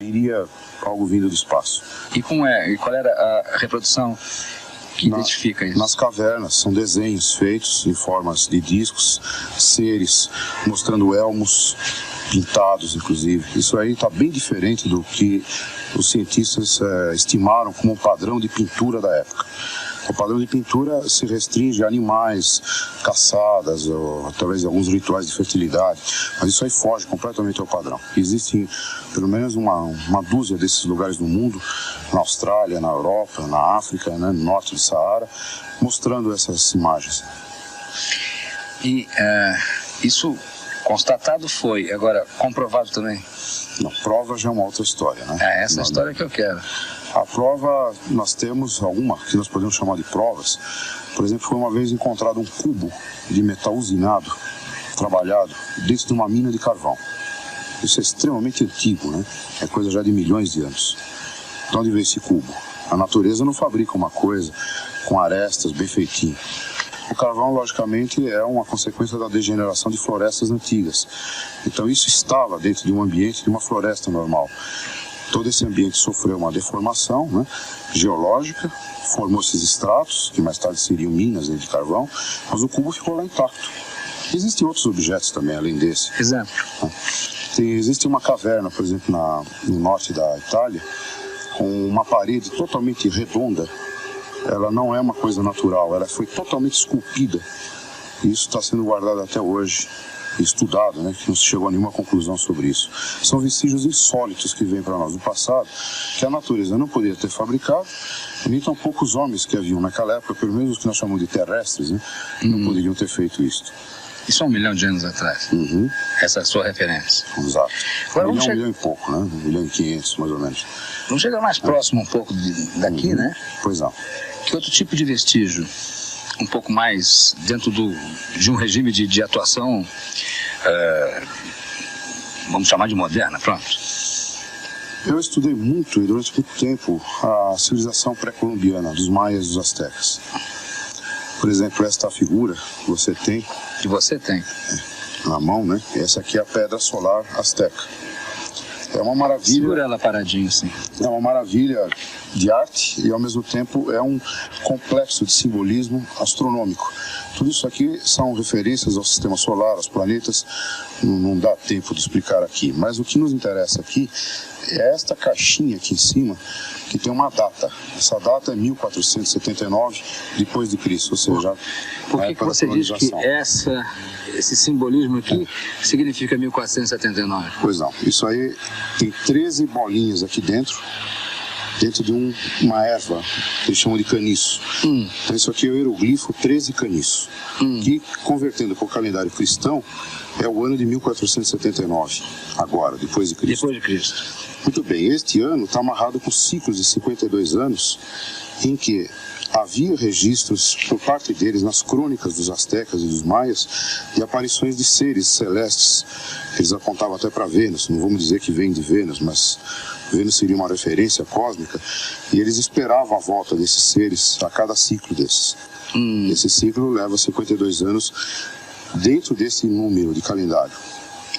Iria algo vindo do espaço. E qual era a reprodução que identifica isso? Nas cavernas, são desenhos feitos em formas de discos, seres, mostrando elmos pintados, inclusive. Isso aí está bem diferente do que os cientistas estimaram como um padrão de pintura da época. O padrão de pintura se restringe a animais, caçadas, ou através de alguns rituais de fertilidade, mas isso aí foge completamente ao padrão. Existem pelo menos uma dúzia desses lugares no mundo, na Austrália, na Europa, na África, né, no norte do Saara, mostrando essas imagens. E isso constatado foi, agora comprovado também? Não, prova já é uma outra história, né? É essa história que eu quero. A prova, nós temos alguma que nós podemos chamar de provas. Por exemplo, foi uma vez encontrado um cubo de metal usinado, trabalhado, dentro de uma mina de carvão. Isso é extremamente antigo, né? É coisa já de milhões de anos. De onde veio esse cubo? A natureza não fabrica uma coisa com arestas bem feitinho. O carvão, logicamente, é uma consequência da degeneração de florestas antigas. Então isso estava dentro de um ambiente de uma floresta normal. Todo esse ambiente sofreu uma deformação, né, geológica, formou esses estratos, que mais tarde seriam minas de carvão, mas o cubo ficou lá intacto. Existem outros objetos também, além desse. Exemplo? Existe uma caverna, por exemplo, no norte da Itália, com uma parede totalmente redonda. Ela não é uma coisa natural, ela foi totalmente esculpida. E isso está sendo guardado até hoje, estudado, né, que não se chegou a nenhuma conclusão sobre isso. São vestígios insólitos que vêm para nós do passado, que a natureza não poderia ter fabricado, nem tampouco os homens que haviam naquela época, pelo menos os que nós chamamos de terrestres, né, não poderiam ter feito isso. Isso há 1 milhão de anos atrás? Uhum. Essa é a sua referência? Exato. Agora, 1 milhão e pouco, né? 1 milhão e 500, mais ou menos. Vamos chegar mais próximo um pouco daqui, né? Pois não. Que outro tipo de vestígio, um pouco mais dentro de um regime de atuação, vamos chamar de moderna, pronto? Eu estudei muito e durante muito tempo a civilização pré-colombiana, dos maias e dos astecas. Por exemplo, esta figura que você tem... Que você tem? Na mão, né? Essa aqui é a pedra solar asteca. É uma maravilha... Segura ela paradinho, assim. É uma maravilha de arte e, ao mesmo tempo, é um complexo de simbolismo astronômico. Tudo isso aqui são referências ao sistema solar, aos planetas. Não dá tempo de explicar aqui. Mas o que nos interessa aqui é esta caixinha aqui em cima, que tem uma data. Essa data é 1479 depois de Cristo, ou seja... Por que você diz que esse simbolismo aqui significa 1479? Pois não. Isso aí tem 13 bolinhas aqui dentro de uma erva que eles chamam de caniço. Então isso aqui é o hieroglifo 13 caniço, que, convertendo para o calendário cristão, é o ano de 1479, agora, depois de Cristo. Depois de Cristo. Muito bem, este ano está amarrado com ciclos de 52 anos, em que havia registros por parte deles nas crônicas dos astecas e dos maias de aparições de seres celestes. Eles apontavam até para Vênus, não vamos dizer que vem de Vênus, mas Vênus seria uma referência cósmica, e eles esperavam a volta desses seres a cada ciclo desses. Esse ciclo leva 52 anos dentro desse número de calendário.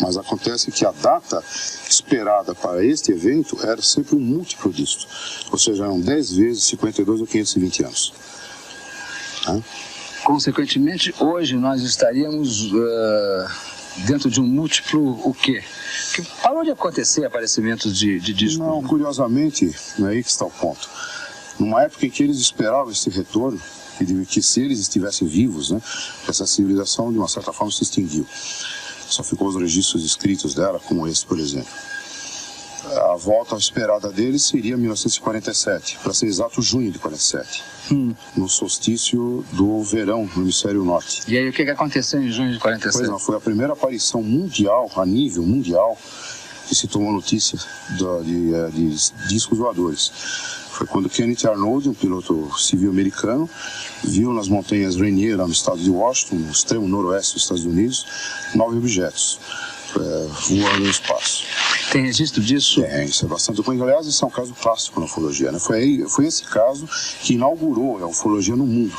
Mas acontece que a data esperada para este evento era sempre um múltiplo disto. Ou seja, eram 10 vezes 52 ou 520 anos. Consequentemente, hoje nós estaríamos dentro de um múltiplo o quê? Que parou de acontecer aparecimentos de discos? Não, curiosamente, não é aí que está o ponto. Numa época em que eles esperavam esse retorno, que se eles estivessem vivos, né, essa civilização de uma certa forma se extinguiu. Só ficou os registros escritos dela, como esse, por exemplo. A volta esperada deles seria 1947, para ser exato, junho de 47, no solstício do verão no hemisfério norte. E aí, o que aconteceu em junho de 47? Pois não, foi a primeira aparição mundial, a nível mundial, que se tomou notícia de discos voadores. Foi quando Kenneth Arnold, um piloto civil americano, viu nas montanhas Rainier, lá no estado de Washington, no extremo noroeste dos Estados Unidos, 9 objetos voando no espaço. Tem registro disso? Tem, isso é bastante comum. Aliás, isso é um caso clássico na ufologia, né? Foi esse caso que inaugurou a ufologia no mundo.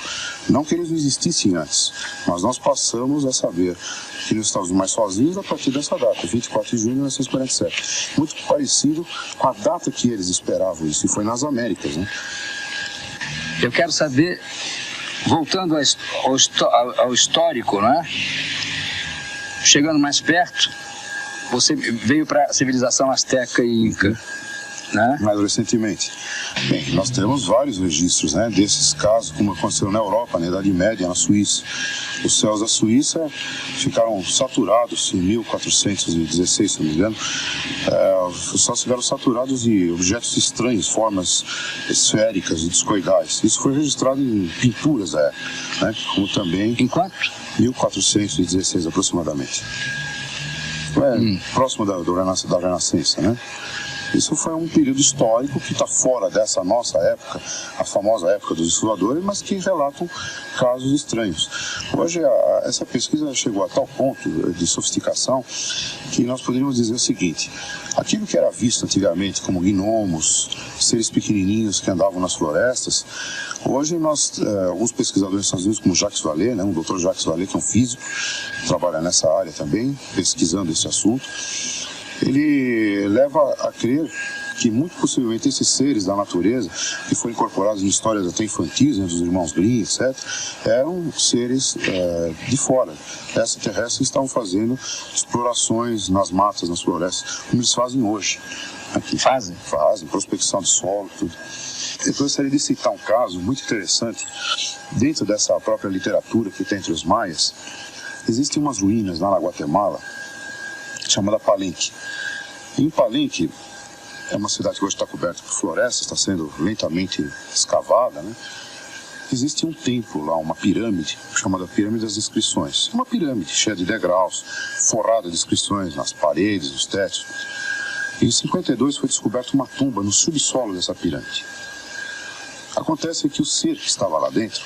Não que eles não existissem antes, mas nós passamos a saber que não estávamos mais sozinhos a partir dessa data, 24 de junho de 1947. Muito parecido com a data que eles esperavam isso, e foi nas Américas, né? Eu quero saber, voltando ao histórico, né? Chegando mais perto, você veio para a civilização asteca e inca, né? Mais recentemente. Bem, nós temos vários registros, né, desses casos, como aconteceu na Europa, na Idade Média, na Suíça. Os céus da Suíça ficaram saturados em 1416, se não me engano. Os céus ficaram saturados de objetos estranhos, formas esféricas e discoidais. Isso foi registrado em pinturas da época, né, como também... Em quanto? 1416 aproximadamente. Próximo da Renascença, né? Isso foi um período histórico que está fora dessa nossa época, a famosa época dos exploradores, mas que relatam casos estranhos. Hoje, essa pesquisa chegou a tal ponto de sofisticação que nós poderíamos dizer o seguinte: aquilo que era visto antigamente como gnomos, seres pequenininhos que andavam nas florestas, hoje alguns pesquisadores nos Estados Unidos, como Jacques Vallée, né, o Dr. Jacques Vallée, que é um físico, trabalha nessa área também, pesquisando esse assunto, ele leva a crer que muito possivelmente esses seres da natureza, que foram incorporados em histórias até infantis, né, dos irmãos Grimm, etc., eram seres de fora, extraterrestres, que estavam fazendo explorações nas matas, nas florestas, como eles fazem hoje. Aqui. Fazem, prospecção de solo, tudo. Depois eu gostaria de citar um caso muito interessante, dentro dessa própria literatura que tem entre os maias. Existem umas ruínas lá na Guatemala, chamada Palenque. Em Palenque, é uma cidade que hoje está coberta por florestas, está sendo lentamente escavada, né? Existe um templo lá, uma pirâmide, chamada Pirâmide das Inscrições. Uma pirâmide cheia de degraus, forrada de inscrições nas paredes, nos tetos. E em 52 foi descoberta uma tumba no subsolo dessa pirâmide. Acontece que o ser que estava lá dentro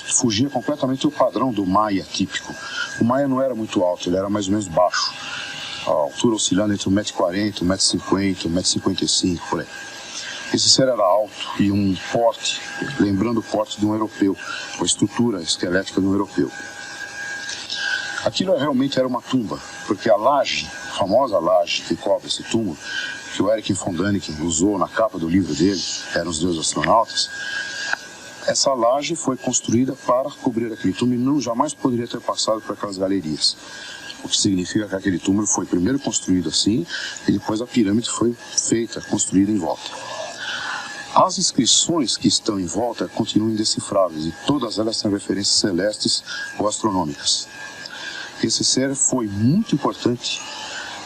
fugia completamente do padrão do maia típico. O maia não era muito alto, ele era mais ou menos baixo. A altura oscilando entre 1,40 m, 1,50 m, 1,55 m, por aí. Esse ser era alto e um porte, lembrando o porte de um europeu, a estrutura esquelética de um europeu. Aquilo realmente era uma tumba, porque a laje, a famosa laje que cobre esse túmulo, que o Erich von Däniken usou na capa do livro dele, Eram os Deuses Astronautas, essa laje foi construída para cobrir aquele túmulo e não jamais poderia ter passado por aquelas galerias. O que significa que aquele túmulo foi primeiro construído assim e depois a pirâmide foi feita, construída em volta. As inscrições que estão em volta continuam indecifráveis e todas elas têm referências celestes ou astronômicas. Esse ser foi muito importante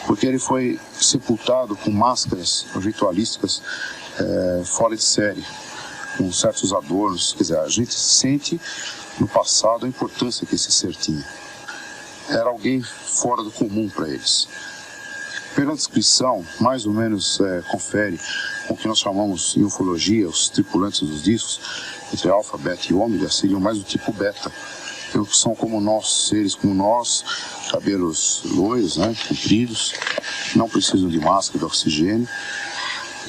porque ele foi sepultado com máscaras ritualísticas fora de série, com certos adornos. Quer dizer, a gente sente no passado a importância que esse ser tinha. Era alguém fora do comum para eles. Pela descrição, mais ou menos confere com o que nós chamamos em ufologia, os tripulantes dos discos, entre alfa, beta e ômega, seriam mais do tipo beta. Que são como nós, seres como nós, cabelos loiros, né, compridos, não precisam de máscara, de oxigênio,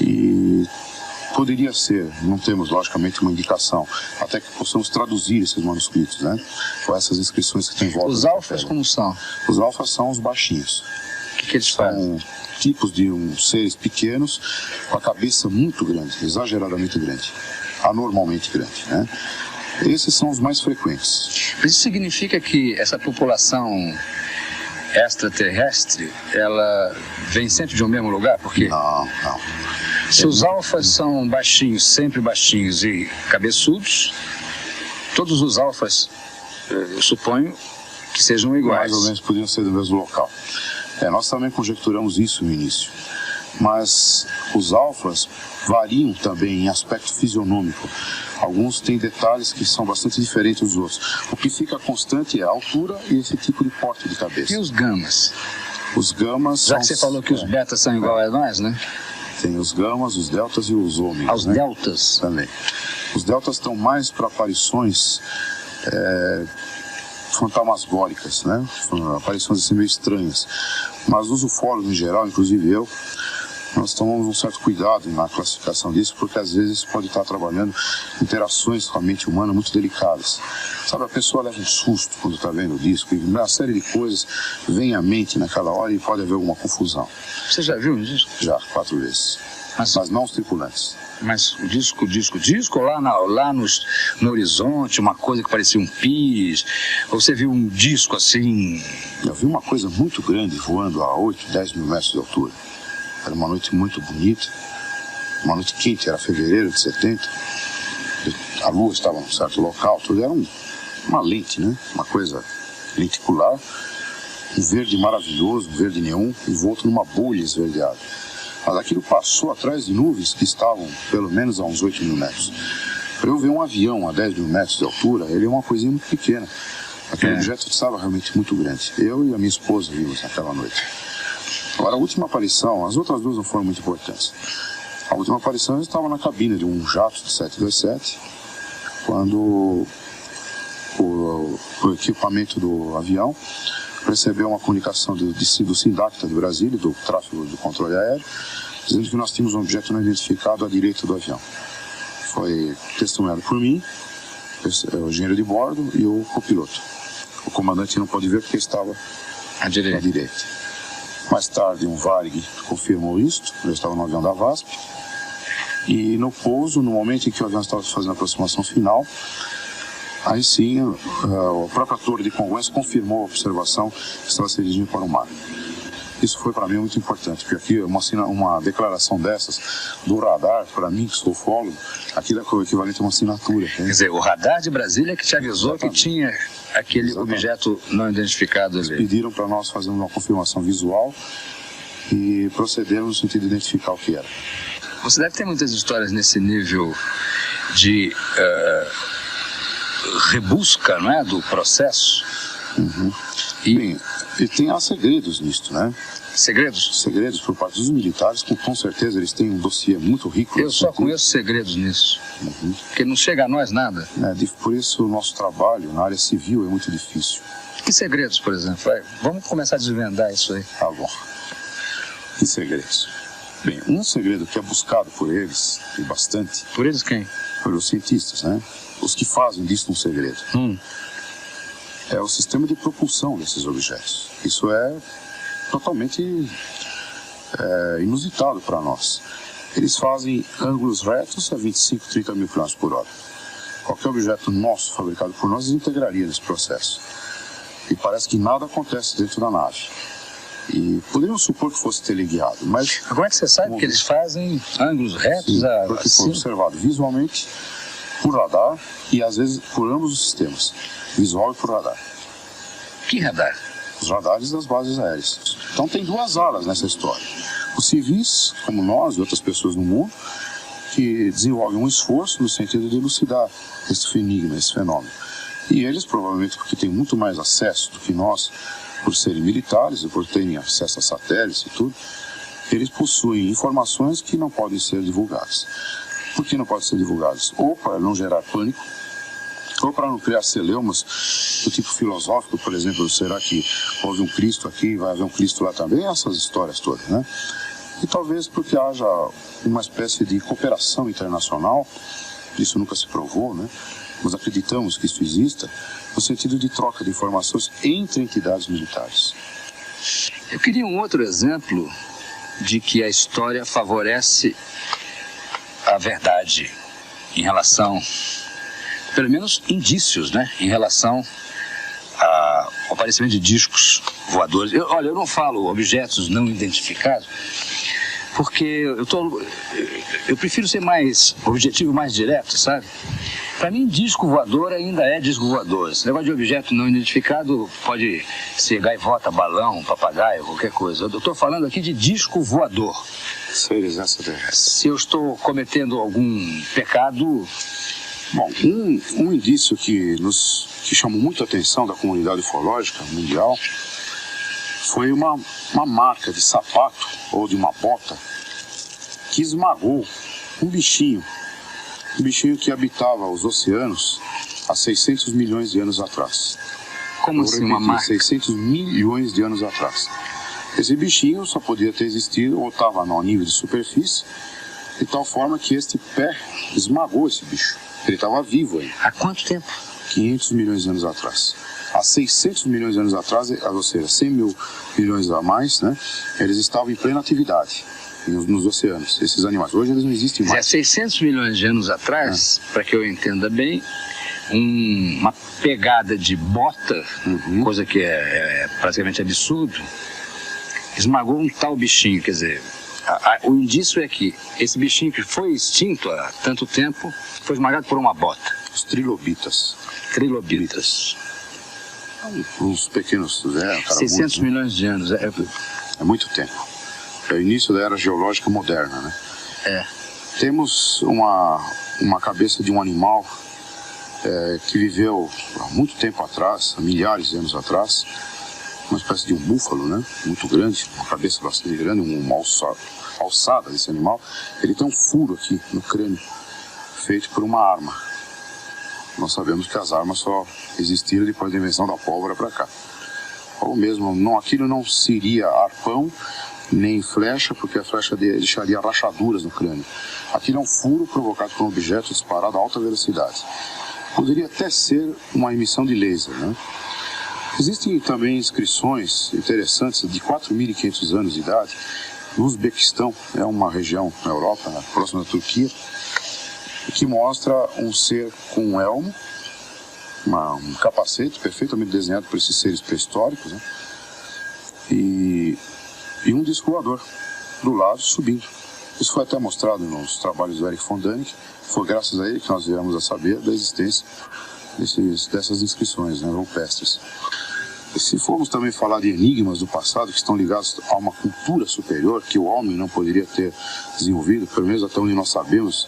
e poderia ser, não temos logicamente uma indicação, até que possamos traduzir esses manuscritos, né, com essas inscrições que tem em volta. Os alfas como são? Os alfas são os baixinhos. O que eles fazem? São tipos de seres pequenos com a cabeça muito grande, exageradamente grande, anormalmente grande, né. Esses são os mais frequentes. Mas isso significa que essa população extraterrestre, ela vem sempre de um mesmo lugar? Porque não. Se os alfas são baixinhos, sempre baixinhos e cabeçudos, todos os alfas, eu suponho, que sejam iguais. Mais ou menos podiam ser do mesmo local. Nós também conjecturamos isso no início. Mas os alfas variam também em aspecto fisionômico. Alguns têm detalhes que são bastante diferentes dos outros. O que fica constante é a altura e esse tipo de porte de cabeça. E os gamas? Os gamas Já que você falou que os betas são igual a nós, né? Tem os gamas, os deltas e os ômegas. Os deltas? Também. Os deltas estão mais para aparições fantasmagóricas, né? Aparições assim meio estranhas. Mas os ufólogos em geral, inclusive eu, nós tomamos um certo cuidado na classificação disso, porque às vezes pode estar trabalhando interações com a mente humana muito delicadas. Sabe, a pessoa leva um susto quando está vendo o disco, e uma série de coisas vem à mente naquela hora e pode haver alguma confusão. Você já viu um disco? Já, 4 vezes. Mas não os tripulantes. Mas o disco, lá no horizonte, uma coisa que parecia um pis, ou você viu um disco assim? Eu vi uma coisa muito grande voando a 8, 10 mil metros de altura. Era uma noite muito bonita, uma noite quente, era fevereiro de 70, a lua estava num certo local, tudo era uma lente, né? Uma coisa lenticular, um verde maravilhoso, um verde neon, envolto numa bolha esverdeada. Mas aquilo passou atrás de nuvens que estavam pelo menos a uns 8 mil metros. Para eu ver um avião a 10 mil metros de altura, ele é uma coisinha muito pequena. Aquele objeto estava realmente muito grande. Eu e a minha esposa vimos naquela noite. Agora, a última aparição, as outras duas não foram muito importantes. A última aparição eu estava na cabine de um jato de 727, quando o equipamento do avião recebeu uma comunicação do SINDACTA de Brasília, do tráfego do controle aéreo, dizendo que nós tínhamos um objeto não identificado à direita do avião. Foi testemunhado por mim, o engenheiro de bordo e o copiloto. O comandante não pôde ver porque estava à direita. Mais tarde, um Varig confirmou isso, eu estava no avião da VASP, e no pouso, no momento em que o avião estava fazendo a aproximação final, aí sim, a própria torre de Congonhas confirmou a observação que estava se dirigindo para o mar. Isso foi para mim muito importante, porque aqui uma declaração dessas do radar, para mim que sou ufólogo, aquilo é o equivalente a uma assinatura. Né? Quer dizer, o radar de Brasília que te avisou que tinha aquele objeto não identificado ali. Eles pediram para nós fazermos uma confirmação visual e procedermos no sentido de identificar o que era. Você deve ter muitas histórias nesse nível de rebusca, não é, do processo. Uhum. Bem, e há segredos nisto, né? Segredos? Segredos por parte dos militares, com certeza eles têm um dossiê muito rico. Eu só conheço segredos nisso, porque não chega a nós nada. Por isso o nosso trabalho na área civil é muito difícil. Que segredos, por exemplo? Vamos começar a desvendar isso aí. Tá bom. Que segredos? Bem, um segredo que é buscado por eles, e bastante... Por eles quem? Pelos cientistas, né? Os que fazem disso um segredo. É o sistema de propulsão desses objetos. Isso é totalmente inusitado para nós. Eles fazem ângulos retos a 25, 30 mil km por hora. Qualquer objeto nosso, fabricado por nós, integraria nesse processo. E parece que nada acontece dentro da nave. E poderíamos supor que fosse teleguiado, mas... Como é que você sabe que eles fazem ângulos retos? Sim, porque foi observado visualmente, por radar e às vezes por ambos os sistemas, visual e por radar. Que radar? Os radares das bases aéreas. Então tem duas alas nessa história. Os civis, como nós e outras pessoas no mundo, que desenvolvem um esforço no sentido de elucidar esse enigma, esse fenômeno. E eles, provavelmente, porque têm muito mais acesso do que nós, por serem militares e por terem acesso a satélites e tudo, eles possuem informações que não podem ser divulgadas. Por que não podem ser divulgadas? Ou para não gerar pânico, ou para não criar celeumas do tipo filosófico, por exemplo, será que houve um Cristo aqui, vai haver um Cristo lá também? Essas histórias todas, né? E talvez porque haja uma espécie de cooperação internacional, isso nunca se provou, né? Nós acreditamos que isso exista, no sentido de troca de informações entre entidades militares. Eu queria um outro exemplo de que a história favorece a verdade em relação, pelo menos indícios, né, em relação ao aparecimento de discos voadores. Eu não falo objetos não identificados, porque eu prefiro ser mais objetivo, mais direto, sabe? Para mim, disco voador ainda é disco voador. Esse negócio de objeto não identificado pode ser gaivota, balão, papagaio, qualquer coisa. Eu estou falando aqui de disco voador. Seres extraterrestres. Se eu estou cometendo algum pecado... Bom, um indício que chamou muito a atenção da comunidade ufológica mundial foi uma marca de sapato ou de uma bota que esmagou um bichinho que habitava os oceanos há 600 milhões de anos atrás. Como assim uma marca? 600 milhões de anos atrás. Esse bichinho só podia ter existido ou estava no nível de superfície, de tal forma que este pé esmagou esse bicho. Ele estava vivo aí. Há quanto tempo? 500 milhões de anos atrás. Há 600 milhões de anos atrás, ou seja, 100 mil milhões a mais, né, eles estavam em plena atividade nos oceanos, esses animais. Hoje eles não existem mais. Há 600 milhões de anos atrás, para que eu entenda bem, uma pegada de bota, coisa que é praticamente absurdo, esmagou um tal bichinho. Quer dizer, o indício é que esse bichinho que foi extinto há tanto tempo foi esmagado por uma bota. Os trilobitas. Trilobitas. Uns pequenos... 600 milhões de anos. É muito tempo. É o início da era geológica moderna, né? É. Temos uma cabeça de um animal que viveu há muito tempo atrás, há milhares de anos atrás, uma espécie de um búfalo, né? Muito grande, uma cabeça bastante grande, uma alçada desse animal. Ele tem um furo aqui no crânio, feito por uma arma. Nós sabemos que as armas só existiram depois da invenção da pólvora para cá. Ou mesmo, aquilo não seria arpão, nem flecha, porque a flecha deixaria rachaduras no crânio. Aquilo é um furo provocado por um objeto disparado a alta velocidade. Poderia até ser uma emissão de laser, né? Existem também inscrições interessantes de 4.500 anos de idade. No Uzbequistão, é uma região na Europa, próxima da Turquia, que mostra um ser com um elmo, um capacete perfeitamente desenhado por esses seres pré-históricos, né? E um disco voador do lado subindo. Isso foi até mostrado nos trabalhos do Erich von Däniken. Foi graças a ele que nós viemos a saber da existência dessas inscrições, né, rupestres. E se formos também falar de enigmas do passado que estão ligados a uma cultura superior que o homem não poderia ter desenvolvido, pelo menos até onde nós sabemos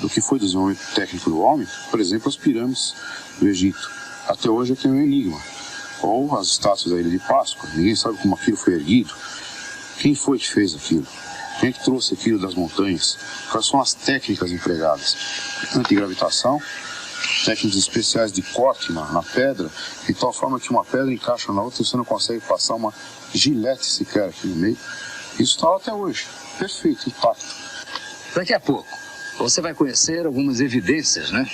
do que foi o desenvolvimento técnico do homem, por exemplo, as pirâmides do Egito. Até hoje é que é um enigma. Ou as estátuas da Ilha de Páscoa, ninguém sabe como aquilo foi erguido. Quem foi que fez aquilo? Quem é que trouxe aquilo das montanhas? Quais são as técnicas empregadas? Antigravitação, técnicas especiais de corte na pedra, de tal forma que uma pedra encaixa na outra e você não consegue passar uma gilete sequer aqui no meio. Isso está lá até hoje, perfeito, intacto. Daqui a pouco, você vai conhecer algumas evidências, né,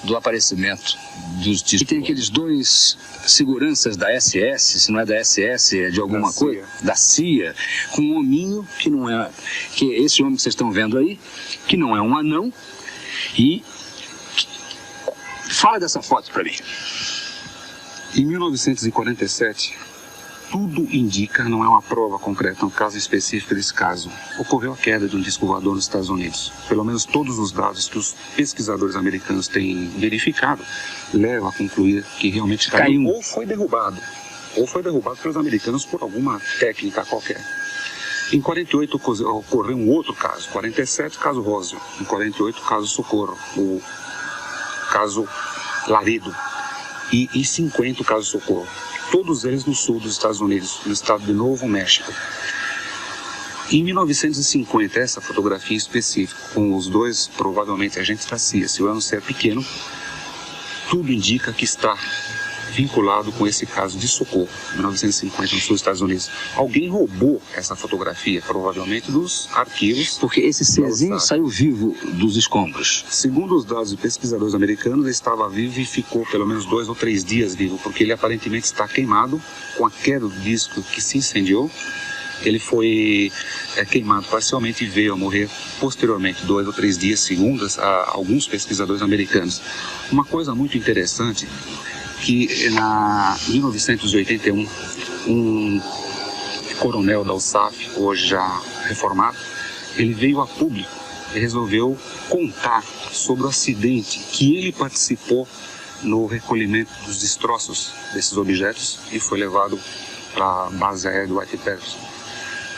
do aparecimento dos discos. E tem aqueles dois seguranças da SS, se não é da SS, é de alguma coisa, da CIA, com um hominho que não é, que esse homem que vocês estão vendo aí, que não é um anão. E fala dessa foto para mim. Em 1947, tudo indica, não é uma prova concreta, um caso específico desse caso, ocorreu a queda de um disco voador nos Estados Unidos. Pelo menos todos os dados que os pesquisadores americanos têm verificado levam a concluir que realmente caiu ou foi derrubado pelos americanos por alguma técnica qualquer. Em 48 ocorreu um outro caso, 47 caso Roswell, em 48 caso Socorro, o caso Laredo, e em 50 o caso Socorro. Todos eles no sul dos Estados Unidos, no estado de Novo México. Em 1950, essa fotografia específica, com os dois provavelmente agentes da CIA, se o ano ser pequeno, tudo indica que está vinculado com esse caso de Socorro, 1950, no sul dos Estados Unidos. Alguém roubou essa fotografia, provavelmente dos arquivos. Porque esse serzinho saiu vivo dos escombros. Segundo os dados de pesquisadores americanos, ele estava vivo e ficou pelo menos 2 ou 3 dias vivo, porque ele aparentemente está queimado com a queda do disco que se incendiou. Ele foi queimado parcialmente e veio a morrer posteriormente, 2 ou 3 dias, segundo alguns pesquisadores americanos. Uma coisa muito interessante, que em 1981, um coronel da USAF, hoje já reformado, ele veio a público e resolveu contar sobre o acidente que ele participou no recolhimento dos destroços desses objetos e foi levado para a base aérea do White Paris,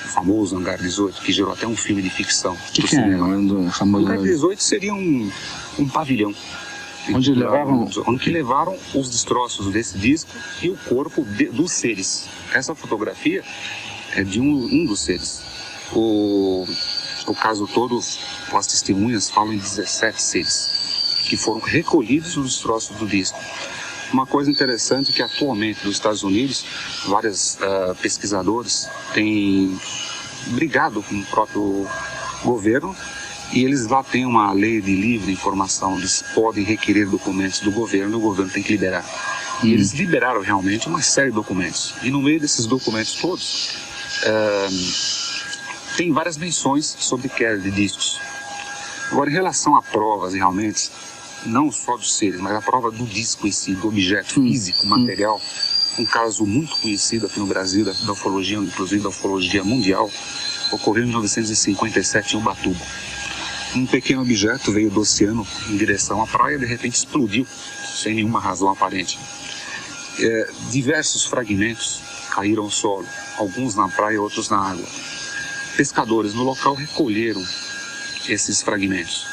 o famoso Hangar 18, que gerou até um filme de ficção. O que é o famoso Hangar 18 seria um pavilhão onde levaram os destroços desse disco e o corpo dos seres. Essa fotografia é de um dos seres. O caso todo, as testemunhas falam em 17 seres que foram recolhidos nos destroços do disco. Uma coisa interessante é que atualmente nos Estados Unidos, vários pesquisadores têm brigado com o próprio governo e eles lá têm uma lei de livre informação, eles podem requerer documentos do governo e o governo tem que liberar. E eles liberaram realmente uma série de documentos. E no meio desses documentos todos, tem várias menções sobre queda de discos. Agora, em relação a provas, realmente, não só dos seres, mas a prova do disco em si, do objeto físico, material, um caso muito conhecido aqui no Brasil, da ufologia, inclusive da ufologia mundial, ocorreu em 1957 em Ubatuba. Um pequeno objeto veio do oceano em direção à praia e de repente explodiu, sem nenhuma razão aparente. Diversos fragmentos caíram ao solo, alguns na praia, outros na água. Pescadores no local recolheram esses fragmentos.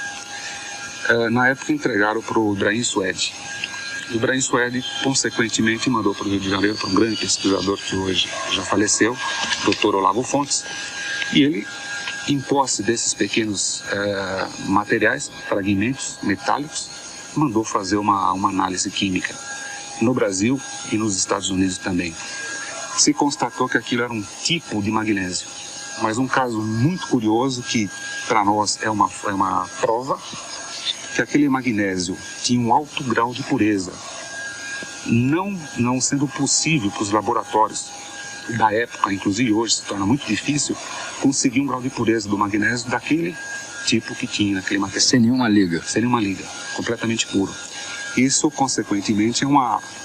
Na época entregaram para o Ibrahim Suede. O Ibrahim Suede, consequentemente, mandou para o Rio de Janeiro para um grande pesquisador que hoje já faleceu, Dr. Olavo Fontes, e ele, em posse desses pequenos materiais, fragmentos metálicos, mandou fazer uma análise química no Brasil e nos Estados Unidos também. Se constatou que aquilo era um tipo de magnésio, mas um caso muito curioso que para nós é uma prova que aquele magnésio tinha um alto grau de pureza, não sendo possível para os laboratórios da época, inclusive hoje se torna muito difícil conseguir um grau de pureza do magnésio daquele tipo que tinha naquele material. Sem nenhuma liga. Sem nenhuma liga, completamente puro. Isso, consequentemente,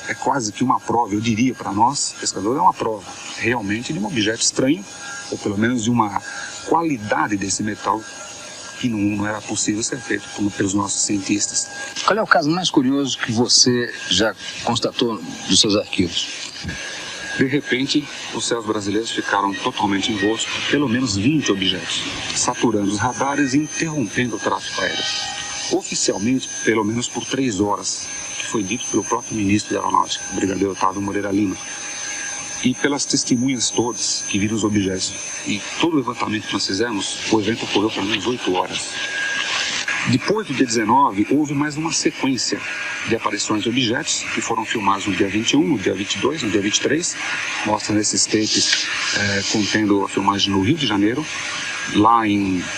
é quase que uma prova, eu diria para nós, pescadores, é uma prova realmente de um objeto estranho, ou pelo menos de uma qualidade desse metal que não era possível ser feito pelos nossos cientistas. Qual é o caso mais curioso que você já constatou dos seus arquivos? De repente, os céus brasileiros ficaram totalmente envoltos por pelo menos 20 objetos, saturando os radares e interrompendo o tráfego aéreo. Oficialmente, pelo menos por 3 horas, que foi dito pelo próprio ministro da Aeronáutica, o brigadeiro Otávio Moreira Lima, e pelas testemunhas todas que viram os objetos. E todo o levantamento que nós fizemos, o evento ocorreu por menos 8 horas. Depois do dia 19, houve mais uma sequência de aparições de objetos que foram filmados no dia 21, no dia 22, no dia 23. Mostra nesses tapes contendo a filmagem no Rio de Janeiro, lá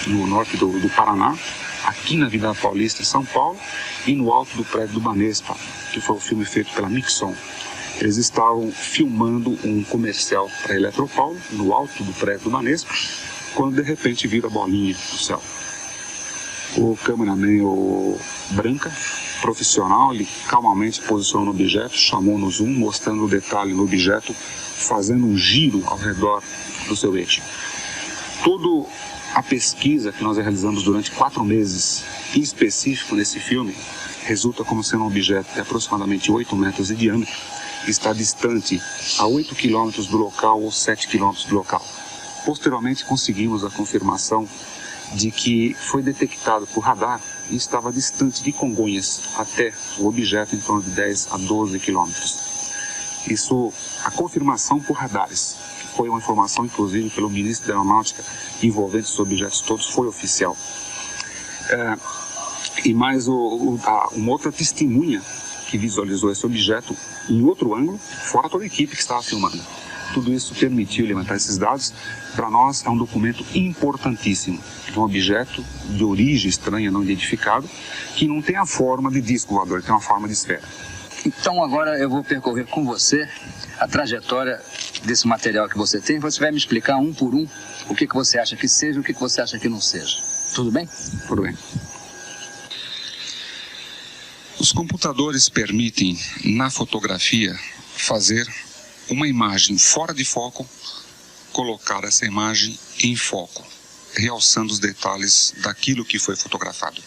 no norte do Paraná, aqui na Avenida Paulista, em São Paulo, e no alto do prédio do Banespa, que foi o filme feito pela Nixon. Eles estavam filmando um comercial para a Eletropaulo, no alto do prédio do Banespa, quando de repente vira a bolinha no céu. O cameraman, o Branca, profissional, ele calmamente posicionou no objeto, chamou no zoom, mostrando o detalhe no objeto, fazendo um giro ao redor do seu eixo. Toda a pesquisa que nós realizamos durante 4 meses, em específico nesse filme, resulta como sendo um objeto de aproximadamente 8 metros de diâmetro, que está distante a 8 quilômetros do local ou 7 quilômetros do local. Posteriormente, conseguimos a confirmação de que foi detectado por radar e estava distante de Congonhas até o objeto em torno de 10 a 12 quilômetros. Isso, a confirmação por radares, que foi uma informação inclusive pelo ministro da Aeronáutica envolvendo esses objetos todos, foi oficial. E mais uma outra testemunha que visualizou esse objeto em outro ângulo, fora toda a equipe que estava filmando. Tudo isso permitiu levantar esses dados. Para nós é um documento importantíssimo, de um objeto de origem estranha, não identificado, que não tem a forma de disco voador, tem uma forma de esfera. Então agora eu vou percorrer com você a trajetória desse material que você tem. Você vai me explicar um por um o que você acha que seja e o que você acha que não seja. Tudo bem? Tudo bem. Os computadores permitem, na fotografia, fazer uma imagem fora de foco, colocar essa imagem em foco, realçando os detalhes daquilo que foi fotografado.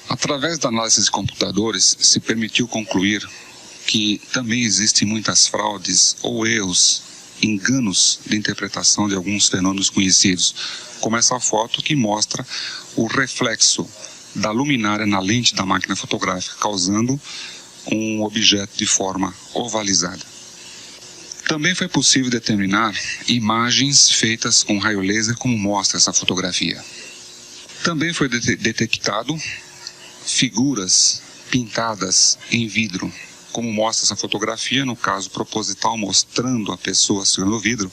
Através da análise de computadores, se permitiu concluir que também existem muitas fraudes ou erros, enganos de interpretação de alguns fenômenos conhecidos, como essa foto que mostra o reflexo da luminária na lente da máquina fotográfica, causando um objeto de forma ovalizada. Também foi possível determinar imagens feitas com raio laser, como mostra essa fotografia. Também foi detectado figuras pintadas em vidro. Como mostra essa fotografia, no caso proposital, mostrando a pessoa segurando o vidro,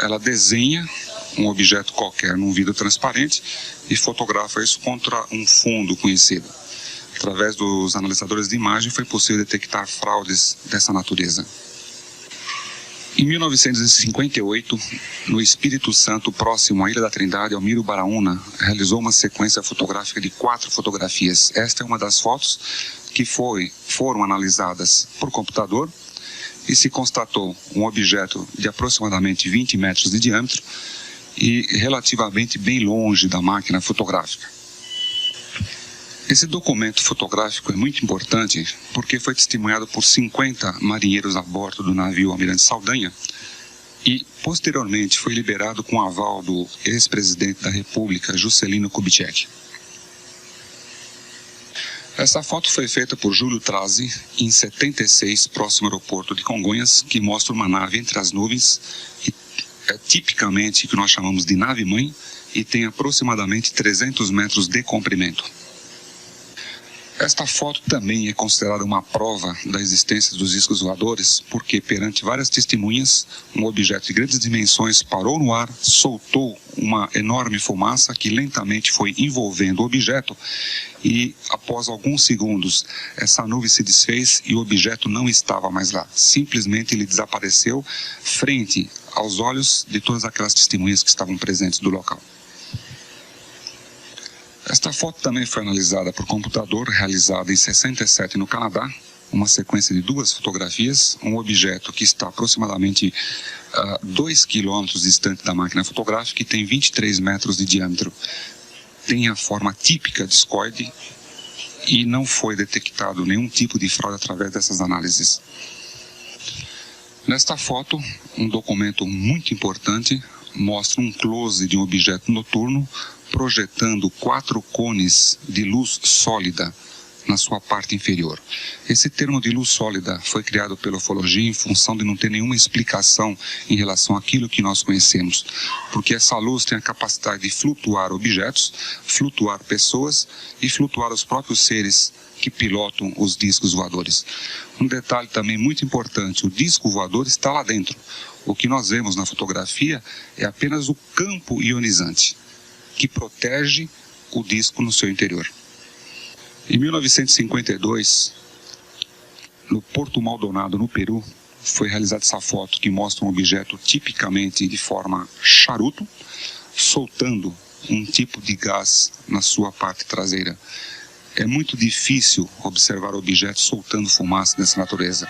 ela desenha um objeto qualquer num vidro transparente e fotografa isso contra um fundo conhecido. Através dos analisadores de imagem foi possível detectar fraudes dessa natureza. Em 1958, no Espírito Santo, próximo à Ilha da Trindade, Almiro Baraúna realizou uma sequência fotográfica de 4 fotografias. Esta é uma das fotos que foram analisadas por computador e se constatou um objeto de aproximadamente 20 metros de diâmetro e relativamente bem longe da máquina fotográfica. Esse documento fotográfico é muito importante porque foi testemunhado por 50 marinheiros a bordo do navio Almirante Saldanha e, posteriormente, foi liberado com aval do ex-presidente da República, Juscelino Kubitschek. Essa foto foi feita por Júlio Trazi, em 76, próximo ao aeroporto de Congonhas, que mostra uma nave entre as nuvens, e é tipicamente o que nós chamamos de nave-mãe, e tem aproximadamente 300 metros de comprimento. Esta foto também é considerada uma prova da existência dos discos voadores, porque perante várias testemunhas, um objeto de grandes dimensões parou no ar, soltou uma enorme fumaça que lentamente foi envolvendo o objeto e, após alguns segundos, essa nuvem se desfez e o objeto não estava mais lá. Simplesmente ele desapareceu frente aos olhos de todas aquelas testemunhas que estavam presentes do local. Esta foto também foi analisada por computador, realizada em 67 no Canadá, uma sequência de 2 fotografias, um objeto que está aproximadamente 2 quilômetros distante da máquina fotográfica e tem 23 metros de diâmetro. Tem a forma típica discoide e não foi detectado nenhum tipo de fraude através dessas análises. Nesta foto, um documento muito importante mostra um close de um objeto noturno projetando 4 cones de luz sólida na sua parte inferior. Esse termo de luz sólida foi criado pela ufologia em função de não ter nenhuma explicação em relação àquilo que nós conhecemos, porque essa luz tem a capacidade de flutuar objetos, flutuar pessoas e flutuar os próprios seres que pilotam os discos voadores. Um detalhe também muito importante, o disco voador está lá dentro. O que nós vemos na fotografia é apenas o campo ionizante, que protege o disco no seu interior. Em 1952, no Porto Maldonado, no Peru, foi realizada essa foto que mostra um objeto tipicamente de forma charuto, soltando um tipo de gás na sua parte traseira. É muito difícil observar objetos soltando fumaça dessa natureza.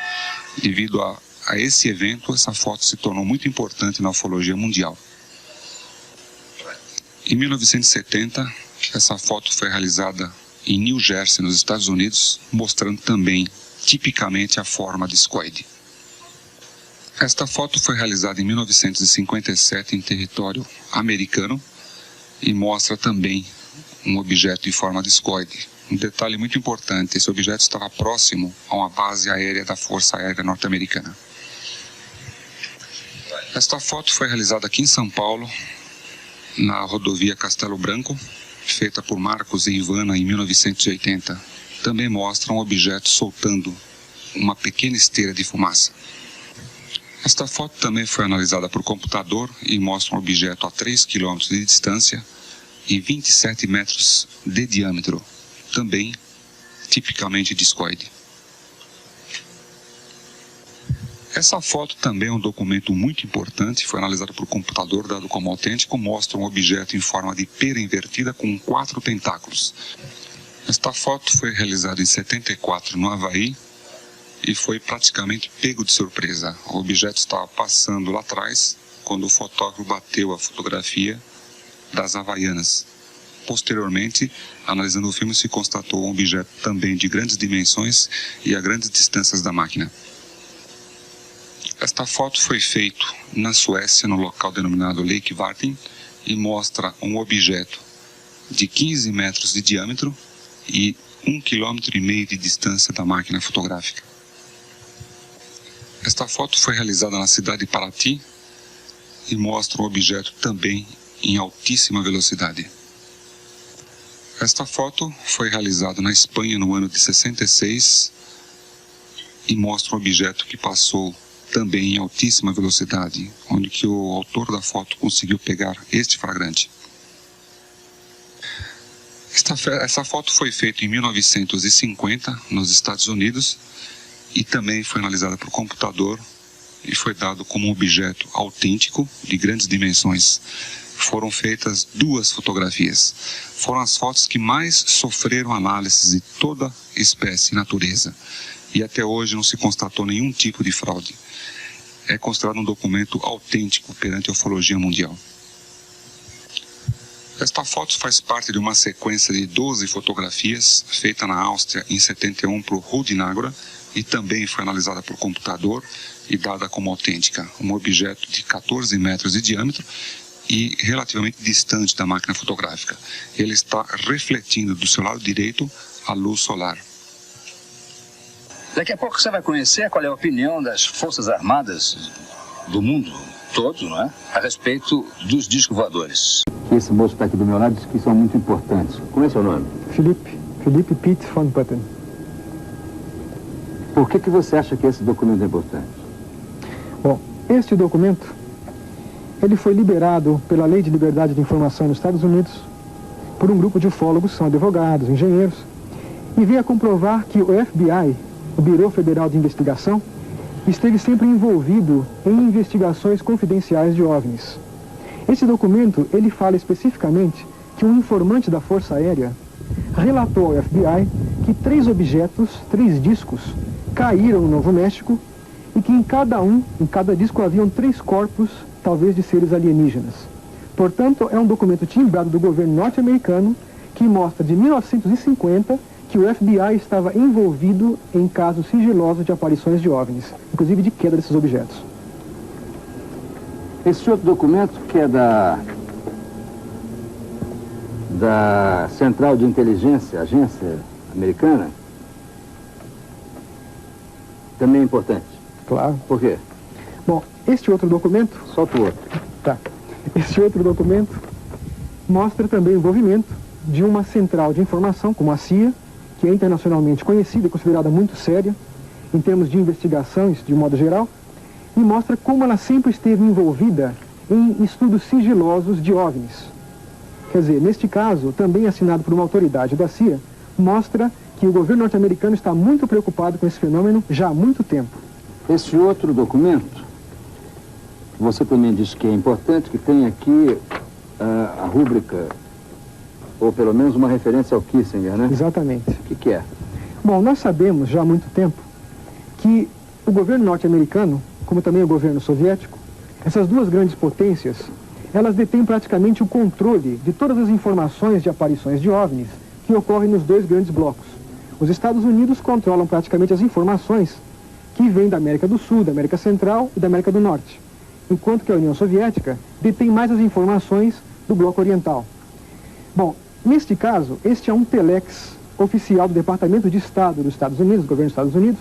Devido a esse evento, essa foto se tornou muito importante na ufologia mundial. Em 1970, essa foto foi realizada em New Jersey, nos Estados Unidos, mostrando também tipicamente a forma discoide. Esta foto foi realizada em 1957 em território americano e mostra também um objeto de forma discoide. Um detalhe muito importante, esse objeto estava próximo a uma base aérea da Força Aérea Norte-Americana. Esta foto foi realizada aqui em São Paulo, na rodovia Castelo Branco, feita por Marcos e Ivana em 1980. Também mostra um objeto soltando uma pequena esteira de fumaça. Esta foto também foi analisada por computador e mostra um objeto a 3 km de distância e 27 metros de diâmetro, também tipicamente discoide. Essa foto também é um documento muito importante, foi analisado por computador, dado como autêntico, mostra um objeto em forma de pera invertida com 4 tentáculos. Esta foto foi realizada em 74 no Havaí e foi praticamente pego de surpresa. O objeto estava passando lá atrás quando o fotógrafo bateu a fotografia das Havaianas. Posteriormente, analisando o filme, se constatou um objeto também de grandes dimensões e a grandes distâncias da máquina. Esta foto foi feita na Suécia, no local denominado Lake Vartin, e mostra um objeto de 15 metros de diâmetro e 1,5 km de distância da máquina fotográfica. Esta foto foi realizada na cidade de Paraty e mostra um objeto também em altíssima velocidade. Esta foto foi realizada na Espanha no ano de 66 e mostra um objeto que passou também em altíssima velocidade, onde que o autor da foto conseguiu pegar este flagrante. Essa foto foi feita em 1950 nos Estados Unidos e também foi analisada por computador e foi dado como um objeto autêntico de grandes dimensões. Foram feitas 2 fotografias. Foram as fotos que mais sofreram análise de toda espécie e natureza. E até hoje não se constatou nenhum tipo de fraude. É considerado um documento autêntico perante a ufologia mundial. Esta foto faz parte de uma sequência de 12 fotografias feita na Áustria em 71 por Rudinagora e também foi analisada por computador e dada como autêntica. Um objeto de 14 metros de diâmetro e relativamente distante da máquina fotográfica. Ele está refletindo do seu lado direito a luz solar. Daqui a pouco você vai conhecer qual é a opinião das Forças Armadas do mundo todo, não é? A respeito dos discos voadores. Esse moço que está aqui do meu lado diz que são muito importantes. Como é seu nome? Felipe Pitt von Putten. Por que você acha que esse documento é importante? Bom, este documento, ele foi liberado pela Lei de Liberdade de Informação nos Estados Unidos por um grupo de ufólogos, são advogados, engenheiros, e veio a comprovar que o FBI, o Bureau Federal de Investigação, esteve sempre envolvido em investigações confidenciais de OVNIs. Esse documento, ele fala especificamente que um informante da Força Aérea relatou ao FBI que 3 objetos, 3 discos, caíram no Novo México e que em cada disco haviam 3 corpos, talvez de seres alienígenas. Portanto, é um documento timbrado do governo norte-americano que mostra de 1950 que o FBI estava envolvido em casos sigilosos de aparições de OVNIs, inclusive de queda desses objetos. Esse outro documento, que é da Central de Inteligência, agência americana, também é importante. Claro. Por quê? Bom, este outro documento... Solta o outro. Tá. Este outro documento mostra também o envolvimento de uma central de informação, como a CIA, que é internacionalmente conhecida e considerada muito séria em termos de investigações, de modo geral, e mostra como ela sempre esteve envolvida em estudos sigilosos de OVNIs. Quer dizer, neste caso, também assinado por uma autoridade da CIA, mostra que o governo norte-americano está muito preocupado com esse fenômeno já há muito tempo. Esse outro documento, você também disse que é importante, que tem aqui a rúbrica, ou pelo menos uma referência ao Kissinger, né? Exatamente. O que é? Bom, nós sabemos já há muito tempo que o governo norte-americano, como também o governo soviético, essas 2 grandes potências, elas detêm praticamente o controle de todas as informações de aparições de OVNIs que ocorrem nos 2 grandes blocos. Os Estados Unidos controlam praticamente as informações que vêm da América do Sul, da América Central e da América do Norte, enquanto que a União Soviética detém mais as informações do bloco oriental. Bom, neste caso, este é um telex oficial do Departamento de Estado dos Estados Unidos, do governo dos Estados Unidos,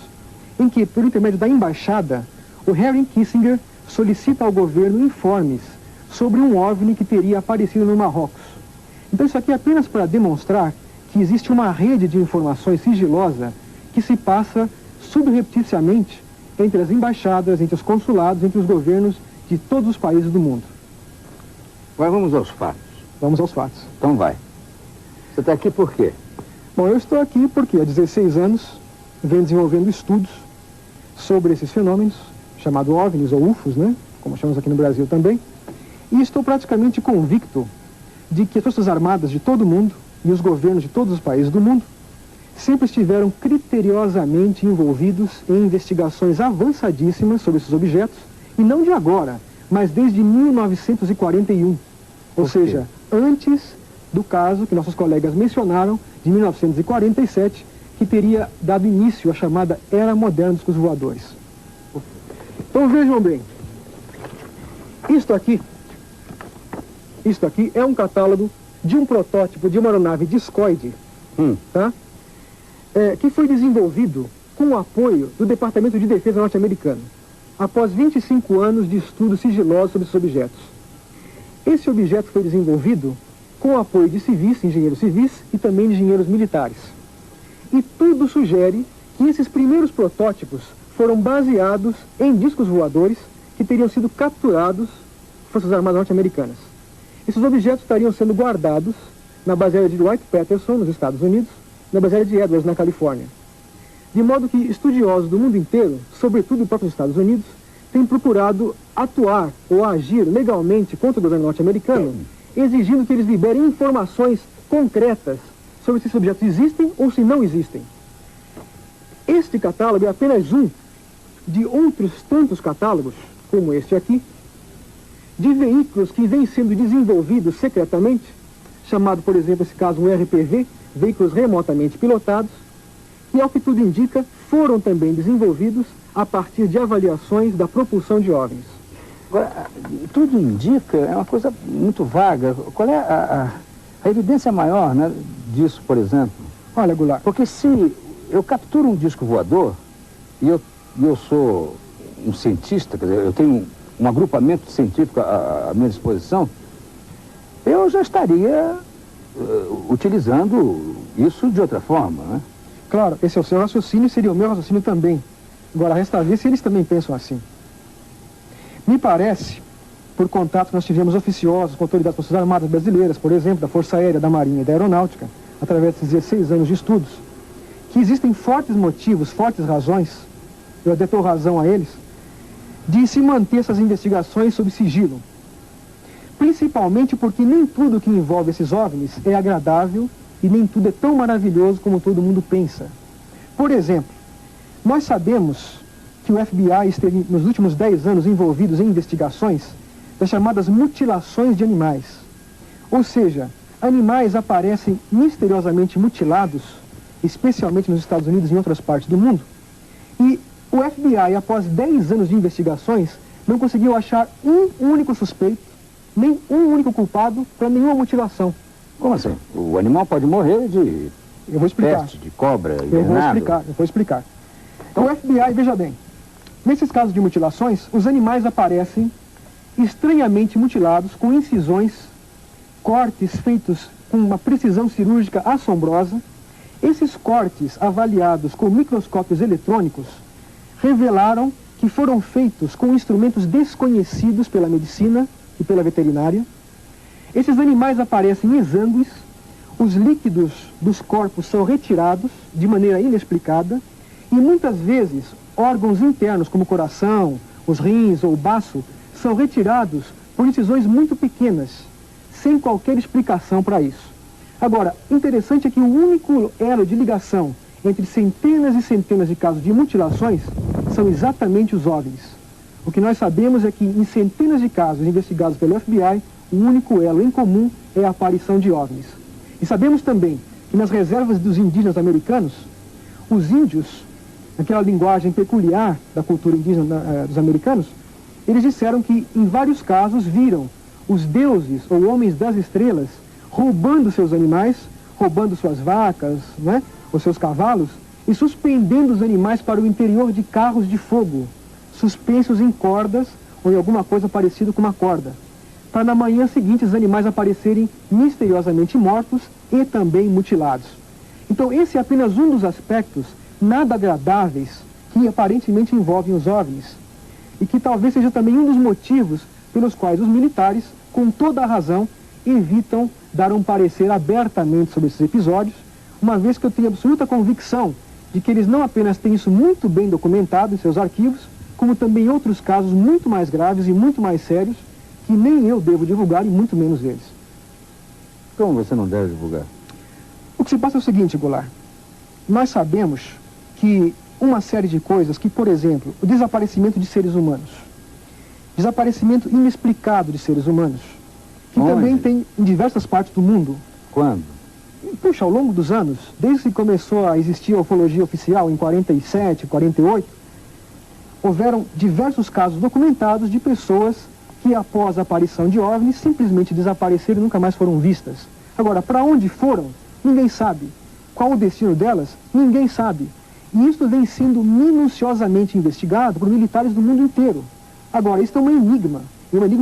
em que, por intermédio da embaixada, o Henry Kissinger solicita ao governo informes sobre um OVNI que teria aparecido no Marrocos. Então isso aqui é apenas para demonstrar que existe uma rede de informações sigilosa que se passa subrepticiamente entre as embaixadas, entre os consulados, entre os governos de todos os países do mundo. Mas vamos aos fatos. Vamos aos fatos. Então vai. Você está aqui por quê? Bom, eu estou aqui porque há 16 anos venho desenvolvendo estudos sobre esses fenômenos, chamados OVNIs ou UFOs, né? Como chamamos aqui no Brasil também. E estou praticamente convicto de que as Forças Armadas de todo o mundo e os governos de todos os países do mundo sempre estiveram criteriosamente envolvidos em investigações avançadíssimas sobre esses objetos, e não de agora, mas desde 1941. Ou seja, antes do caso que nossos colegas mencionaram, de 1947, que teria dado início à chamada Era Moderna dos Discos Voadores. Então vejam bem, isto aqui é um catálogo de um protótipo de uma aeronave discoide, tá? Que foi desenvolvido com o apoio do Departamento de Defesa norte-americano, após 25 anos de estudos sigilosos sobre esses objetos. Esse objeto foi desenvolvido com o apoio de civis, engenheiros civis e também de engenheiros militares. E tudo sugere que esses primeiros protótipos foram baseados em discos voadores que teriam sido capturados por Forças Armadas norte-americanas. Esses objetos estariam sendo guardados na base aérea de Wright-Patterson, nos Estados Unidos, na base aérea de Edwards, na Califórnia. De modo que estudiosos do mundo inteiro, sobretudo os próprios Estados Unidos, têm procurado atuar ou agir legalmente contra o governo norte-americano, exigindo que eles liberem informações concretas sobre se esses objetos existem ou se não existem. Este catálogo é apenas um de outros tantos catálogos, como este aqui, de veículos que vêm sendo desenvolvidos secretamente, chamado, por exemplo, esse caso, um RPV, veículos remotamente pilotados, e, ao que tudo indica, foram também desenvolvidos a partir de avaliações da propulsão de OVNIs. Agora, tudo indica, é uma coisa muito vaga. Qual é a evidência maior, né, disso, por exemplo? Olha, Goulart. Porque se eu capturo um disco voador e eu sou um cientista, quer dizer, eu tenho um agrupamento científico à minha disposição, eu já estaria utilizando isso de outra forma, né? Claro, esse é o seu raciocínio e seria o meu raciocínio também. Agora, resta ver se eles também pensam assim. Me parece, por contato que nós tivemos oficiosos com autoridades das Forças Armadas brasileiras, por exemplo, da Força Aérea, da Marinha e da Aeronáutica, através desses 16 anos de estudos, que existem fortes motivos, fortes razões, eu até dou razão a eles, de se manter essas investigações sob sigilo. Principalmente porque nem tudo que envolve esses OVNIs é agradável e nem tudo é tão maravilhoso como todo mundo pensa. Por exemplo, nós sabemos que o FBI esteve nos últimos 10 anos envolvidos em investigações das chamadas mutilações de animais. Ou seja, animais aparecem misteriosamente mutilados, especialmente nos Estados Unidos e em outras partes do mundo, e o FBI, após 10 anos de investigações, não conseguiu achar um único suspeito, nem um único culpado para nenhuma mutilação. Como assim? O animal pode morrer de Eu vou explicar. peste, de cobra, Eu vou explicar. Então, o FBI, veja bem, nesses casos de mutilações, os animais aparecem estranhamente mutilados, com incisões, cortes feitos com uma precisão cirúrgica assombrosa. Esses cortes, avaliados com microscópios eletrônicos, revelaram que foram feitos com instrumentos desconhecidos pela medicina e pela veterinária. Esses animais aparecem exângues, os líquidos dos corpos são retirados de maneira inexplicada e muitas vezes órgãos internos como o coração, os rins ou o baço são retirados por incisões muito pequenas, sem qualquer explicação para isso. Agora, interessante é que o único elo de ligação entre centenas e centenas de casos de mutilações são exatamente os OVNIs. O que nós sabemos é que em centenas de casos investigados pelo FBI, o único elo em comum é a aparição de OVNIs. E sabemos também que nas reservas dos indígenas americanos, os índios, naquela linguagem peculiar da cultura indígena dos americanos, eles disseram que em vários casos viram os deuses ou homens das estrelas roubando seus animais, roubando suas vacas, né, ou seus cavalos, e suspendendo os animais para o interior de carros de fogo, suspensos em cordas ou em alguma coisa parecida com uma corda, para na manhã seguinte os animais aparecerem misteriosamente mortos e também mutilados. Então esse é apenas um dos aspectos nada agradáveis que aparentemente envolvem os OVNIs, e que talvez seja também um dos motivos pelos quais os militares, com toda a razão, evitam dar um parecer abertamente sobre esses episódios, uma vez que eu tenho absoluta convicção de que eles não apenas têm isso muito bem documentado em seus arquivos, como também outros casos muito mais graves e muito mais sérios, que nem eu devo divulgar e muito menos eles. Como você não deve divulgar? O que se passa é o seguinte, Goulart. Nós sabemos que uma série de coisas que, por exemplo, o desaparecimento de seres humanos, desaparecimento inexplicado de seres humanos, que Onde? também tem em diversas partes do mundo. Quando? Puxa, ao longo dos anos, desde que começou a existir a ufologia oficial, em 47, 48, houveram diversos casos documentados de pessoas que, após a aparição de OVNIs, simplesmente desapareceram e nunca mais foram vistas. Agora, para onde foram, ninguém sabe. Qual o destino delas, ninguém sabe. E isso vem sendo minuciosamente investigado por militares do mundo inteiro. Agora, isso é um enigma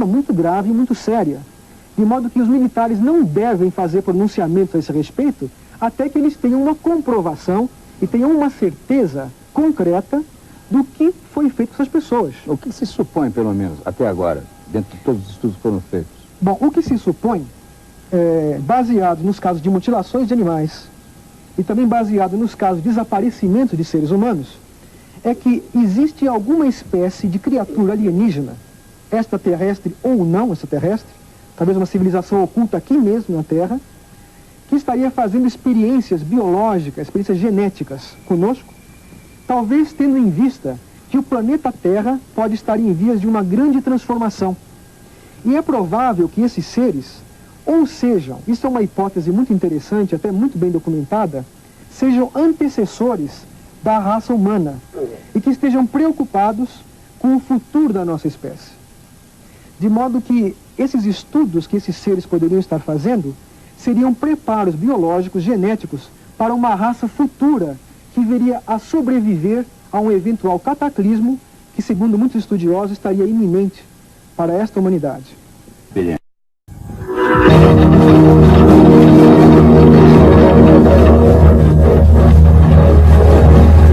muito grave e muito séria. de modo que os militares não devem fazer pronunciamentos a esse respeito até que eles tenham uma comprovação e tenham uma certeza concreta do que foi feito com essas pessoas. O que se supõe, pelo menos, até agora, dentro de todos os estudos que foram feitos? Bom, o que se supõe, baseado nos casos de mutilações de animais e também baseado nos casos de desaparecimento de seres humanos, é que existe alguma espécie de criatura alienígena, extraterrestre ou não extraterrestre, talvez uma civilização oculta aqui mesmo na Terra, que estaria fazendo experiências biológicas, experiências genéticas conosco, talvez tendo em vista que o planeta Terra pode estar em vias de uma grande transformação. E é provável que esses seres, ou sejam, isso é uma hipótese muito interessante, até muito bem documentada, sejam antecessores da raça humana e que estejam preocupados com o futuro da nossa espécie. De modo que esses estudos que esses seres poderiam estar fazendo seriam preparos biológicos, genéticos, para uma raça futura que viria a sobreviver a um eventual cataclismo que, segundo muitos estudiosos, estaria iminente para esta humanidade.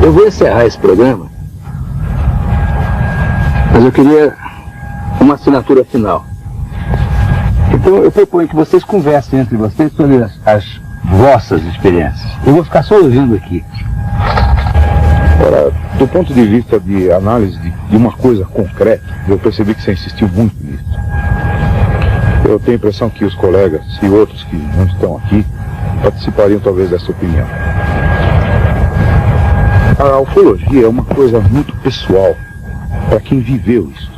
Eu vou encerrar esse programa, mas eu queria uma assinatura final. Então eu proponho que vocês conversem entre vocês sobre as vossas experiências. Eu vou ficar só ouvindo aqui. Ora, do ponto de vista de análise de uma coisa concreta, eu percebi que você insistiu muito nisso. Eu tenho a impressão que os colegas e outros que não estão aqui participariam talvez dessa opinião. A ufologia é uma coisa muito pessoal para quem viveu isso.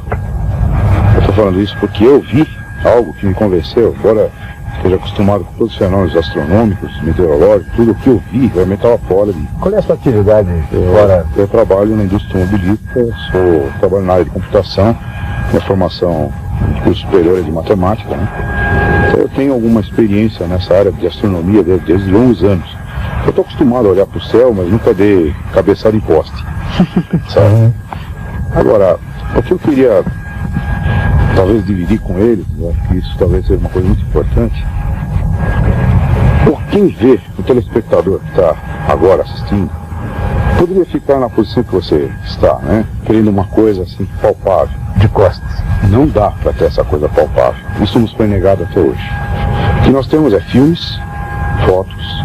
Eu estou falando isso porque eu vi algo que me convenceu, embora esteja acostumado com todos os fenômenos astronômicos, meteorológicos, tudo o que eu vi realmente estava fora de... Qual é a sua atividade? Eu trabalho na indústria automobilística, trabalho na área de computação, minha formação de curso superior é de matemática, né? Então eu tenho alguma experiência nessa área de astronomia desde longos anos. Eu estou acostumado a olhar para o céu, mas nunca dei cabeçada em poste, sabe? Agora, o que eu queria talvez dividir com eles, eu acho que isso talvez seja uma coisa muito importante. Por quem vê, o telespectador que está agora assistindo, poderia ficar na posição que você está, né? Querendo uma coisa assim palpável, de costas. Não dá para ter essa coisa palpável. Isso nos foi negado até hoje. O que nós temos é filmes, fotos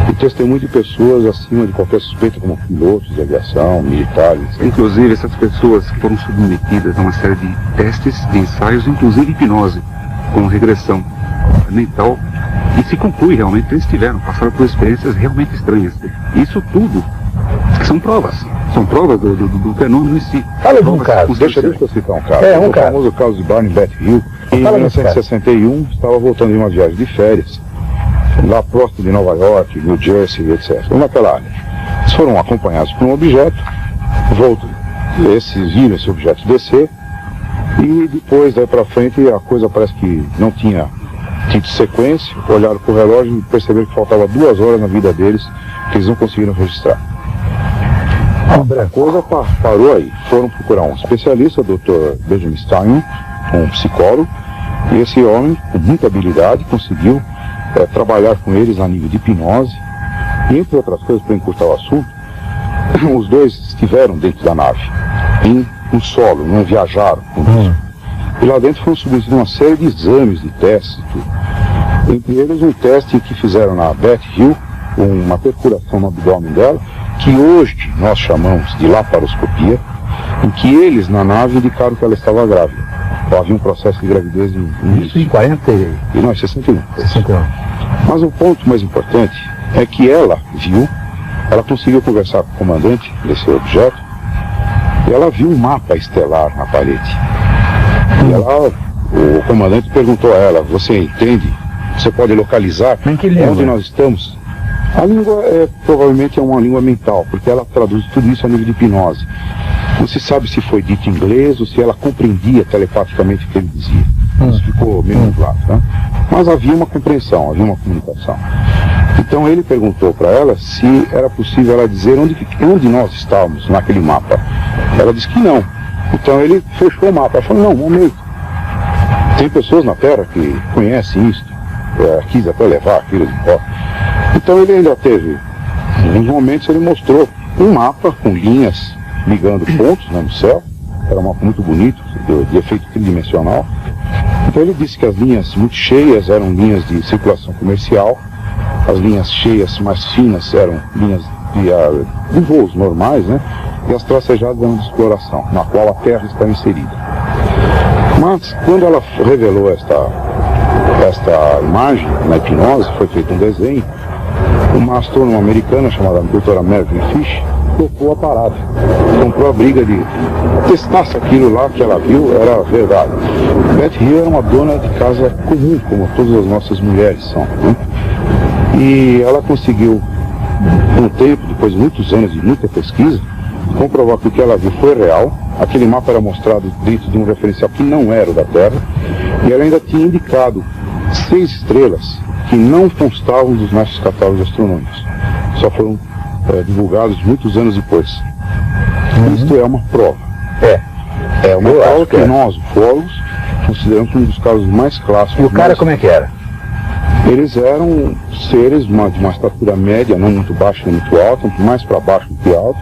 e testemunho de pessoas acima de qualquer suspeita, como pilotos de aviação, militares. Inclusive, essas pessoas foram submetidas a uma série de testes, de ensaios, inclusive hipnose, com regressão mental, e se conclui realmente que eles passaram por experiências realmente estranhas. Isso tudo são provas do fenômeno em si. Fala de um caso, deixa eu citar um caso. O famoso caso de Barney Beth Hill. Em 1961, estava voltando de uma viagem de férias, lá próximo de Nova York, New Jersey, etc. Naquela área. Eles foram acompanhados por um objeto, esses viram esse objeto descer, e depois, daí para frente, a coisa parece que não tinha tido sequência, olharam para o relógio e perceberam que faltava 2 horas na vida deles, que eles não conseguiram registrar. A coisa parou aí. Foram procurar um especialista, o Dr. Benjamin Stein, um psicólogo, e esse homem, com muita habilidade, conseguiu trabalhar com eles a nível de hipnose, e entre outras coisas, para encurtar o assunto, os dois estiveram dentro da nave, em um solo, não viajaram com isso. E lá dentro foram submetidos uma série de exames, de testes e tudo. Entre eles um teste que fizeram na Beth Hill, com uma perfuração no abdômen dela, que hoje nós chamamos de laparoscopia, em que eles na nave indicaram que ela estava grávida. Havia um processo de gravidez Isso em 40 e não, em 61. 61. Mas o ponto mais importante é que ela conseguiu conversar com o comandante desse objeto, e ela viu um mapa estelar na parede. E o comandante perguntou a ela: você entende? Você pode localizar onde nós estamos? A língua provavelmente é uma língua mental, porque ela traduz tudo isso a nível de hipnose. Não se sabe se foi dito em inglês ou se ela compreendia telepaticamente o que ele dizia. Isso ficou meio nublado, né? Mas havia uma compreensão, havia uma comunicação. Então ele perguntou para ela se era possível ela dizer onde nós estávamos naquele mapa. Ela disse que não. Então ele fechou o mapa. Ela falou: não, um momento. Tem pessoas na Terra que conhecem isso, quis até levar aquilo de volta. Então ele ainda teve, em alguns momentos ele mostrou um mapa com linhas ligando pontos, né, no céu. Era um mapa muito bonito, de efeito tridimensional. Então ele disse que as linhas muito cheias eram linhas de circulação comercial, as linhas cheias mais finas eram linhas de voos normais, né? E as tracejadas eram de exploração, na qual a Terra está inserida. Mas quando ela revelou esta imagem na hipnose, foi feito um desenho, uma astrônoma americana chamada doutora Mervyn Fish topou a parada, comprou a briga de testar se aquilo lá que ela viu era verdade. Beth Hill era uma dona de casa comum, como todas as nossas mulheres são, né? E ela conseguiu, com o tempo, depois de muitos anos de muita pesquisa, comprovar que o que ela viu foi real. Aquele mapa era mostrado dentro de um referencial que não era o da Terra, e ela ainda tinha indicado 6 estrelas que não constavam dos nossos catálogos astronômicos. Só foram divulgados muitos anos depois. Isto é uma prova. É uma prova que nós, ufólogos, consideramos um dos casos mais clássicos. E o cara como é que era? Eles eram seres de uma estatura média, não muito baixa nem muito alta, mais para baixo do que alto.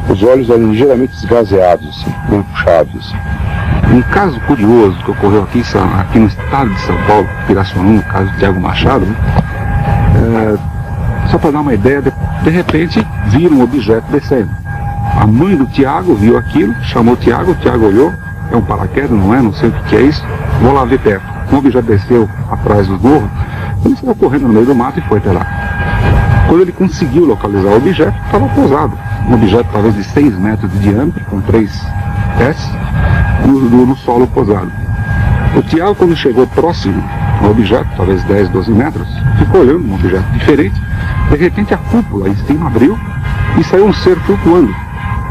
Os olhos eram ligeiramente esgazeados, assim, bem puxados. Assim. Um caso curioso que ocorreu aqui no estado de São Paulo, Pirassununga, no caso de Tiago Machado, né? Só para dar uma ideia, de repente viram um objeto descendo. A mãe do Tiago viu aquilo, chamou o Tiago olhou, é um paraquedas, não é? Não sei o que é isso, vou lá ver perto. O objeto desceu atrás do morro, ele saiu correndo no meio do mato e foi até lá. Quando ele conseguiu localizar o objeto, estava pousado. Um objeto talvez de 6 metros de diâmetro, com 3 pés, no solo pousado. O Tiago, quando chegou próximo ao objeto, talvez 10, 12 metros, ficou olhando um objeto diferente. De repente a cúpula em cima abriu e saiu um ser flutuando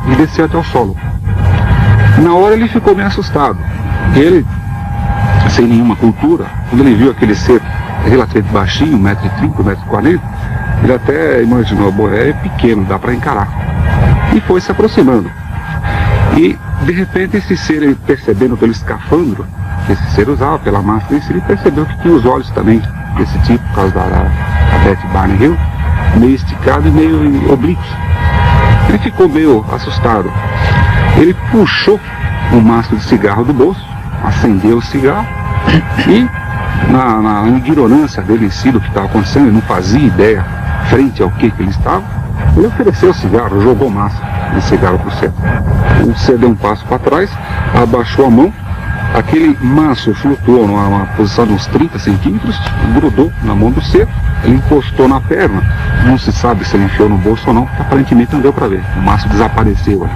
e desceu até o solo. Na hora ele ficou meio assustado. Ele, sem nenhuma cultura, quando ele viu aquele ser relativamente baixinho, 1,30 m, 1,40 m, ele até imaginou, bom, é pequeno, dá para encarar. E foi se aproximando. E, de repente, esse ser, ele percebendo pelo escafandro que esse ser usava, pela máscara, ele percebeu que tinha os olhos também desse tipo, por causa da Beth Barney Hill, meio esticado e meio oblíquos. Ele ficou meio assustado. Ele puxou um maço de cigarro do bolso, acendeu o cigarro e, na ignorância dele em si do que estava acontecendo, ele não fazia ideia frente ao que ele estava, ele ofereceu o cigarro, jogou massa de cigarro para o ser. O ser deu um passo para trás, abaixou a mão, aquele maço flutuou numa posição de uns 30 centímetros, grudou na mão do ser, ele encostou na perna, não se sabe se ele enfiou no bolso ou não, aparentemente não deu para ver, o maço desapareceu ali.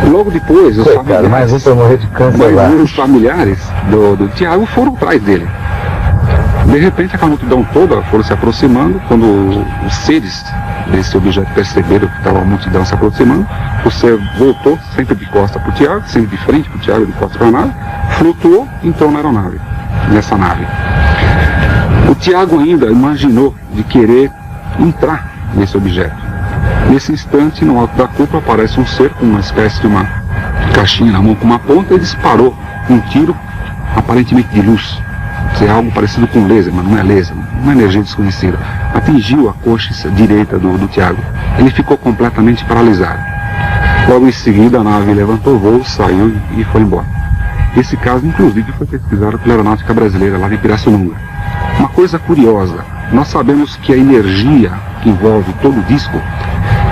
Logo depois, os familiares, mais um para morrer de câncer lá. Os familiares do Tiago foram atrás dele. De repente, aquela multidão toda foram se aproximando. Quando os seres desse objeto perceberam que estava a multidão se aproximando, o ser voltou, sempre de costa para o Tiago, sempre de frente para o Tiago, de costa para a nave, flutuou e entrou na aeronave, nessa nave. O Tiago ainda imaginou de querer entrar nesse objeto. Nesse instante, no alto da cúpula, aparece um ser com uma espécie de uma caixinha na mão com uma ponta e disparou um tiro, aparentemente de luz. É algo parecido com laser, mas não é laser, uma energia desconhecida. Atingiu a coxa direita do Tiago. Ele ficou completamente paralisado. Logo em seguida, a nave levantou o voo, saiu e foi embora. Esse caso, inclusive, foi pesquisado pela Aeronáutica Brasileira, lá em Pirassununga. Uma coisa curiosa, nós sabemos que a energia que envolve todo o disco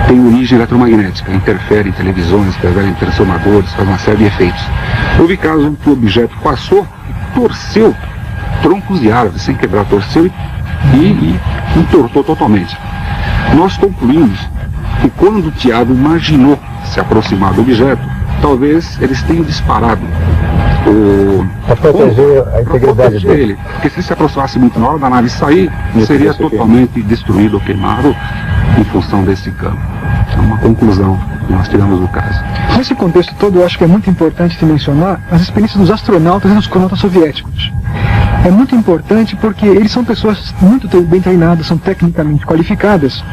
tem origem eletromagnética, interfere em televisões, interfere em transformadores, faz uma série de efeitos. Houve casos em que o objeto passou e torceu troncos de árvores, sem quebrar, torceu e entortou totalmente. Nós concluímos que quando o Tiago imaginou se aproximar do objeto, talvez eles tenham disparado para proteger a integridade dele. Porque se ele se aproximasse muito na hora da nave sair, seria totalmente destruído ou queimado em função desse campo. É uma conclusão que nós tiramos do caso. Nesse contexto todo, eu acho que é muito importante se mencionar as experiências dos astronautas e dos cosmonautas soviéticos. É muito importante porque eles são pessoas muito bem treinadas, são tecnicamente qualificadas,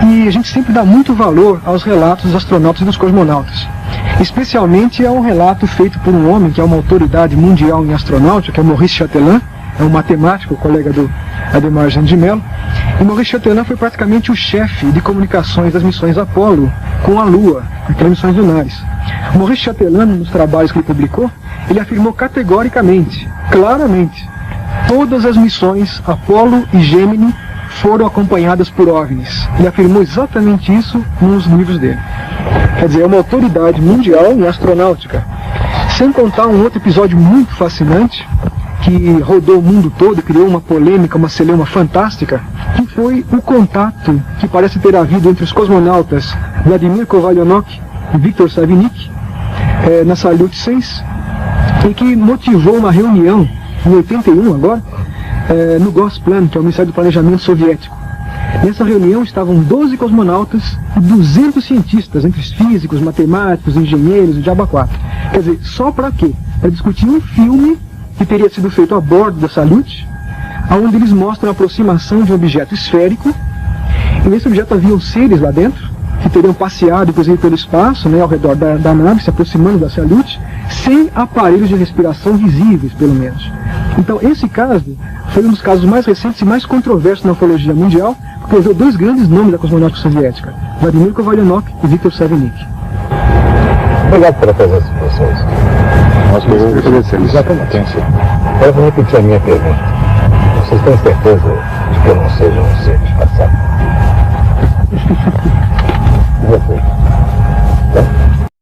e a gente sempre dá muito valor aos relatos dos astronautas e dos cosmonautas. Especialmente é um relato feito por um homem que é uma autoridade mundial em astronáutica, que é Maurice Chatelain, é um matemático, colega do Ademar Jean de Mello. E Maurice Chatelain foi praticamente o chefe de comunicações das missões Apollo com a Lua, aquelas missões lunares. Maurice Chatelain, nos trabalhos que ele publicou, ele afirmou categoricamente, claramente, todas as missões Apollo e Gemini foram acompanhadas por OVNIs. Ele afirmou exatamente isso nos livros dele. Quer dizer, é uma autoridade mundial em astronáutica. Sem contar um outro episódio muito fascinante, que rodou o mundo todo, criou uma polêmica, uma celeuma fantástica, que foi o contato que parece ter havido entre os cosmonautas Vladimir Kovalyonok e Viktor Savinik na Salyut 6, e que motivou uma reunião, em 81 agora, no Gosplan, que é o Ministério do Planejamento Soviético. Nessa reunião estavam 12 cosmonautas e 200 cientistas, entre físicos, matemáticos, engenheiros e diabo 4. Quer dizer, só para quê? Para discutir um filme que teria sido feito a bordo da Salyut, onde eles mostram a aproximação de um objeto esférico, e nesse objeto haviam seres lá dentro, que teriam passeado, inclusive, pelo espaço, ao redor da nave, se aproximando da Salyut, sem aparelhos de respiração visíveis, pelo menos. Então, esse caso foi um dos casos mais recentes e mais controversos na ufologia mundial, porque houve dois grandes nomes da cosmonáutica soviética, Vladimir Kovalyonok e Viktor Savinik. Obrigado pela presença de vocês. Nós agradecemos. Exatamente. Eu vou repetir a minha pergunta. Vocês têm certeza de que eu não